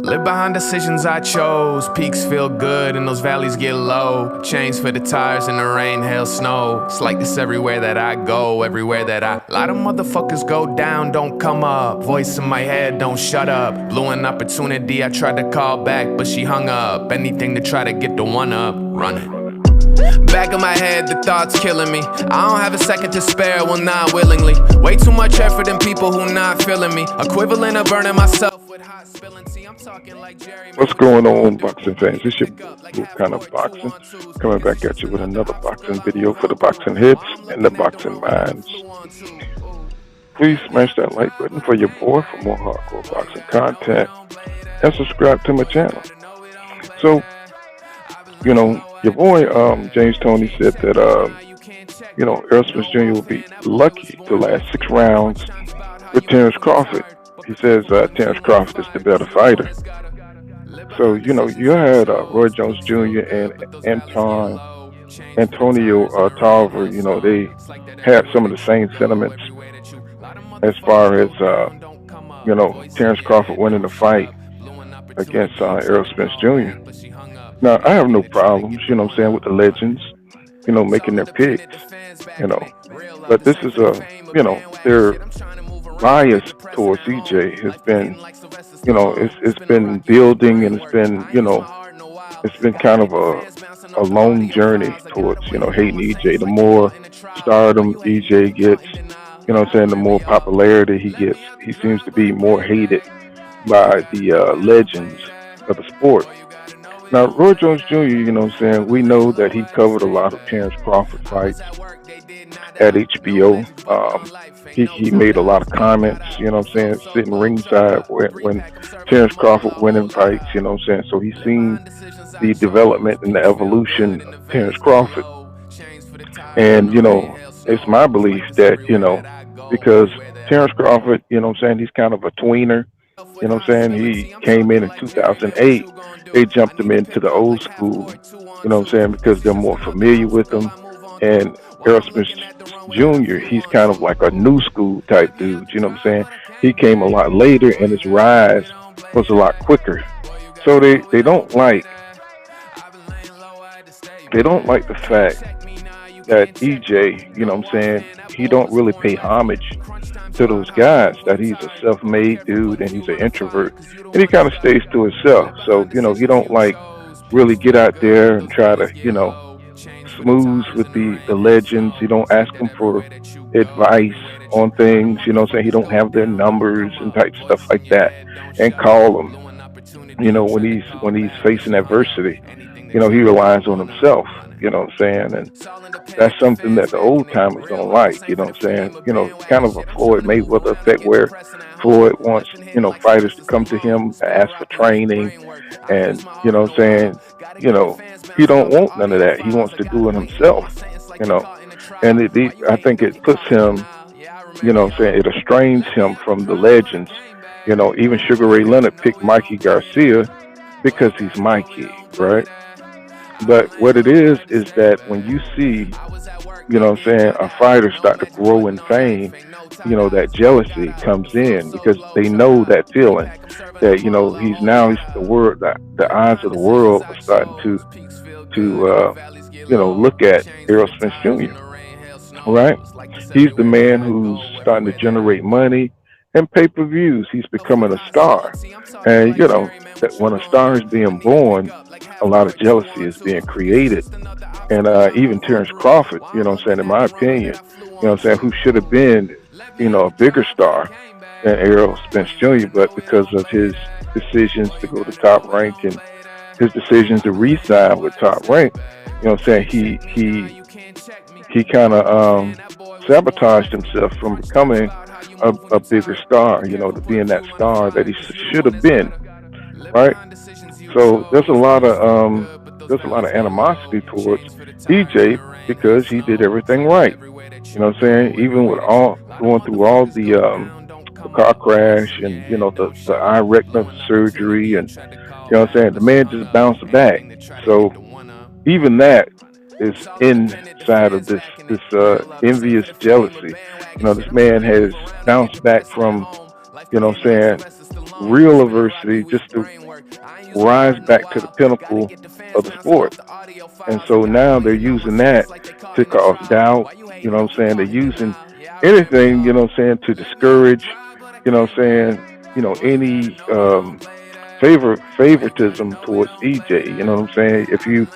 Live behind decisions I chose. Peaks feel good and those valleys get low. Chains for the tires in the rain, hail, snow. It's like this everywhere that I go, everywhere that I. A lot of motherfuckers go down, don't come up. Voice in my head, don't shut up. Blew an opportunity, I tried to call back, but she hung up. Anything to try to get the one up, run it. Back of my head, the thoughts killing me. I don't have a second to spare, well not willingly. Way too much effort in people who not feeling me. Equivalent of burning myself with hot spilling tea. I'm talking like Jerry. What's going on, boxing fans? It's your kind of boxing coming back at you with another boxing video for the boxing heads and the boxing minds. Please smash that like button for your boy for more hardcore boxing content and subscribe to my channel. So, you know, your boy James Tony said that Errol Spence Jr. will be lucky to last 6 rounds with Terence Crawford. He says Terence Crawford is the better fighter. So, you know, you had Roy Jones Jr. and Antonio Tarver. You know, they had some of the same sentiments as far as Terence Crawford winning the fight against Errol Spence Jr. Now, I have no problems, with the legends, making their picks, But this is their bias towards EJ has been, it's been building, and it's been kind of a long journey towards, hating EJ. The more stardom EJ gets, the more popularity he gets, he seems to be more hated by the legends of the sport. Now, Roy Jones Jr., we know that he covered a lot of Terence Crawford fights at HBO. He made a lot of comments, sitting ringside when Terence Crawford winning fights, So he's seen the development and the evolution of Terence Crawford. And, it's my belief that, because Terence Crawford, he's kind of a tweener. He came in 2008. They jumped him into the old school, because they're more familiar with him. And Errol Spence Jr., he's kind of like a new school type dude, He came a lot later, and his rise was a lot quicker. So they don't like the fact that EJ, he don't really pay homage to those guys, that he's a self-made dude and he's an introvert, and he kind of stays to himself. So, he don't really get out there and try to, smooth with the legends. He don't ask them for advice on things, He don't have their numbers and type stuff like that and call them, when he's facing adversity. He relies on himself, and that's something that the old timers don't like, kind of a Floyd Mayweather effect, where Floyd wants, fighters to come to him to ask for training, and, he don't want none of that. He wants to do it himself, and I think it puts him, it estranges him from the legends. Even Sugar Ray Leonard picked Mikey Garcia because he's Mikey, right? But what it is that when you see, a fighter start to grow in fame, that jealousy comes in, because they know that feeling that, he's the world, the eyes of the world are starting to look at Errol Spence Jr., right? He's the man who's starting to generate money and pay-per-views. He's becoming a star. And, that when a star is being born, a lot of jealousy is being created. And even Terence Crawford, in my opinion, who should have been, a bigger star than Errol Spence Jr., but because of his decisions to go to Top Rank and his decisions to re-sign with Top Rank, he kind of sabotaged himself from becoming a bigger star, to being that star that he should have been, right? So there's a lot of animosity towards EJ because he did everything right. Even with going through all the car crash and the eye retina surgery, and the man just bounced back. So even that is inside of this envious jealousy. This man has bounced back from real adversity just to rise back to the pinnacle of the sport. And so now they're using that to cause doubt. You know what I'm saying? They're using anything, you know what I'm saying, to discourage, you know what I'm saying, any favoritism towards EJ. You know what I'm saying? If you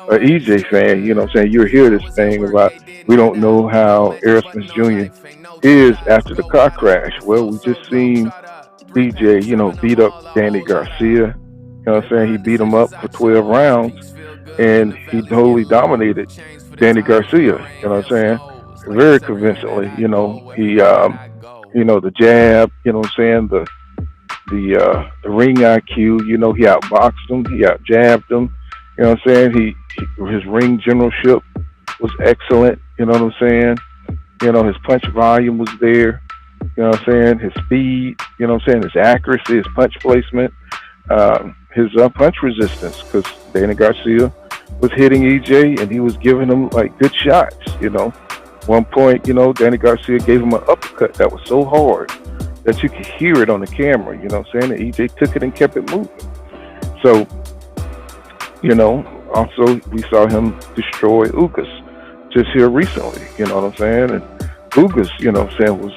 are EJ fan, you know what I'm saying, you hear this thing about we don't know how Errol Spence Jr. is after the car crash. Well, we just seen EJ, beat up Danny Garcia. You know what I'm saying? He beat him up for 12 rounds and he totally dominated Danny Garcia. You know what I'm saying? Very convincingly. The jab. You know what I'm saying? The ring IQ. He outboxed him. He outjabbed him. You know what I'm saying? His ring generalship was excellent. You know what I'm saying? His punch volume was there. You know what I'm saying? His speed. You know what I'm saying? His accuracy, his punch placement, his punch resistance. Because Danny Garcia was hitting EJ and he was giving him like good shots. One point, Danny Garcia gave him an uppercut that was so hard that you could hear it on the camera. You know what I'm saying? And EJ took it and kept it moving. So, also we saw him destroy Ugas just here recently. You know what I'm saying? And Ugas, was,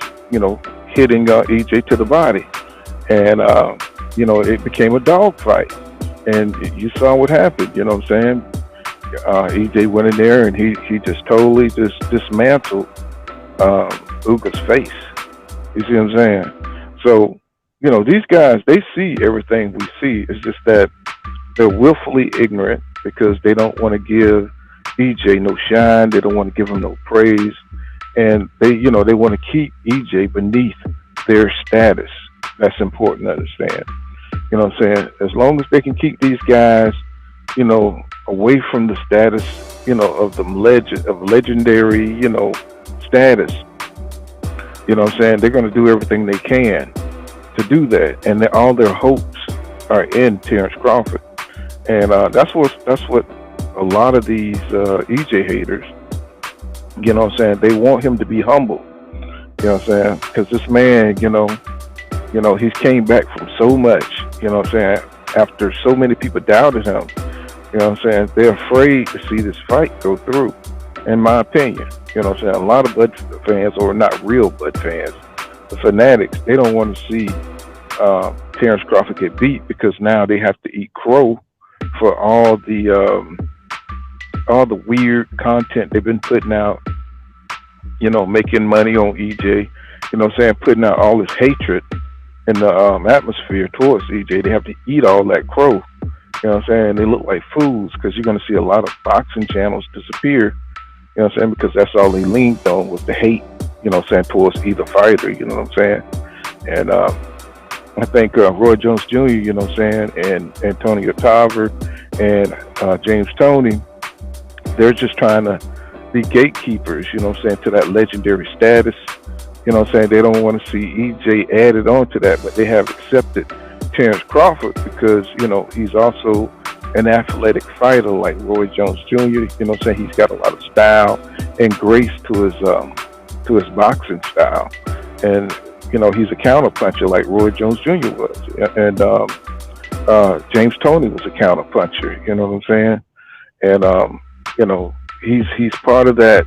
hitting EJ to the body. And, it became a dogfight. And you saw what happened. You know what I'm saying? EJ went in there and he just totally just dismantled Uga's face. You see what I'm saying? So, these guys, they see everything we see. It's just that they're willfully ignorant because they don't want to give EJ no shine. They don't want to give him no praise. And they want to keep EJ beneath their status. That's important to understand. You know what I'm saying? As long as they can keep these guys, away from the status, of the legendary, status. You know what I'm saying? They're going to do everything they can to do that. And all their hopes are in Terence Crawford. And that's what a lot of these EJ haters, you know what I'm saying, they want him to be humble. You know what I'm saying? Because this man, he's came back from so much, you know what I'm saying, after so many people doubted him. You know what I'm saying? They're afraid to see this fight go through, in my opinion. You know what I'm saying? A lot of Bud fans, or not real Bud fans, the fanatics, they don't want to see Terence Crawford get beat because now they have to eat crow for all the weird content they've been putting out, making money on EJ, you know what I'm saying, putting out all this hatred in the atmosphere towards EJ. They have to eat all that crow. You know what I'm saying? They look like fools because you're going to see a lot of boxing channels disappear. You know what I'm saying? Because that's all they leaned on was the hate, you know what I'm saying, towards either fighter, you know what I'm saying? And I think Roy Jones Jr., you know what I'm saying, and Antonio Tarver and James Tony, they're just trying to be gatekeepers, you know what I'm saying, to that legendary status. You know what I'm saying? They don't want to see EJ added on to that, but they have accepted Terence Crawford because, he's also an athletic fighter like Roy Jones Jr. You know what I'm saying? He's got a lot of style and grace to his boxing style. And, he's a counterpuncher like Roy Jones Jr. was. And James Tony was a counterpuncher, you know what I'm saying? And, he's part of that.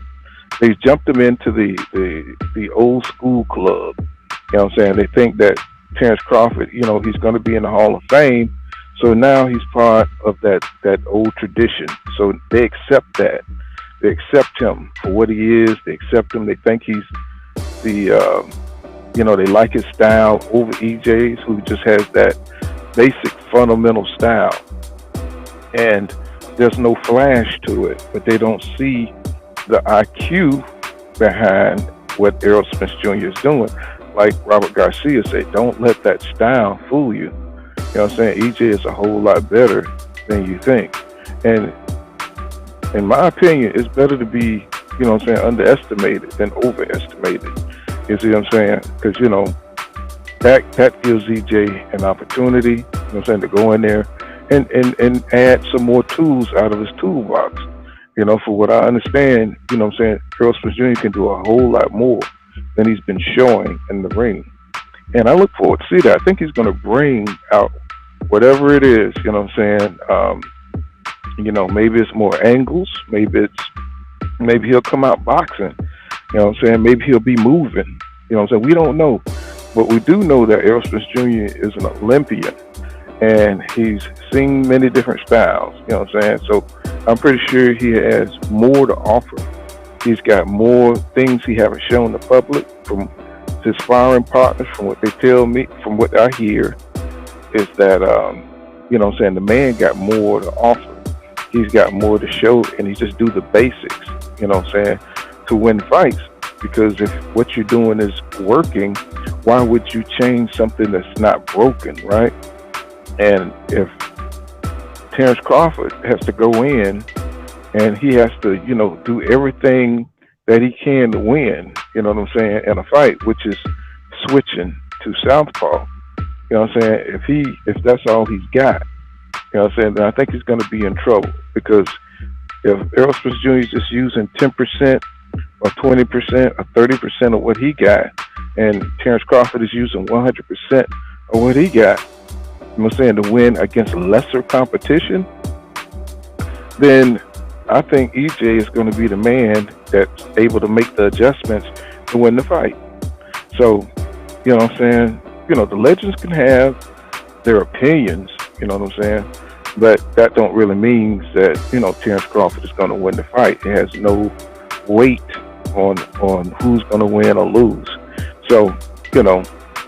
They jumped him into the old school club. You know what I'm saying? They think that Terence Crawford, he's going to be in the Hall of Fame. So now he's part of that old tradition. So they accept that. They accept him for what he is. They accept him. They think he's they like his style over EJ's, who just has that basic fundamental style. And there's no flash to it, but they don't see the IQ behind what Errol Spence Jr. is doing. Like Robert Garcia said, don't let that style fool you. You know what I'm saying? EJ is a whole lot better than you think. And in my opinion, it's better to be, you know what I'm saying, underestimated than overestimated. You see what I'm saying? Because, that gives EJ an opportunity, you know what I'm saying, to go in there and add some more tools out of his toolbox. For what I understand, you know what I'm saying, Errol Spence Jr. can do a whole lot more than he's been showing in the ring. And I look forward to see that. I think he's going to bring out whatever it is, you know what I'm saying? Maybe it's more angles. Maybe he'll come out boxing. You know what I'm saying? Maybe he'll be moving. You know what I'm saying? We don't know. But we do know that Errol Spence Jr. is an Olympian and he's seen many different styles. You know what I'm saying? So I'm pretty sure he has more to offer. He's got more things he haven't shown the public from his sparring partners, from what they tell me, from what I hear, is that, you know what I'm saying, the man got more to offer. He's got more to show, and he just do the basics, you know what I'm saying, to win fights. Because if what you're doing is working, why would you change something that's not broken, right? And if Terence Crawford has to go in and he has to, do everything that he can to win, you know what I'm saying, in a fight, which is switching to southpaw, you know what I'm saying, if that's all he's got, you know what I'm saying, then I think he's going to be in trouble. Because if Errol Spence Jr. is just using 10% or 20% or 30% of what he got, and Terence Crawford is using 100% of what he got, you know what I'm saying, to win against lesser competition, then I think EJ is going to be the man that's able to make the adjustments to win the fight. So, you know what I'm saying, the legends can have their opinions, you know what I'm saying, but that don't really mean that, Terence Crawford is going to win the fight. It has no weight on who's going to win or lose. So,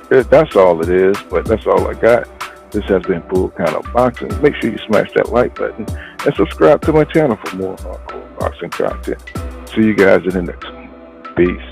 that's all it is, but that's all I got. This has been Full Count Boxing. Make sure you smash that like button and subscribe to my channel for more hardcore boxing content. See you guys in the next one. Peace.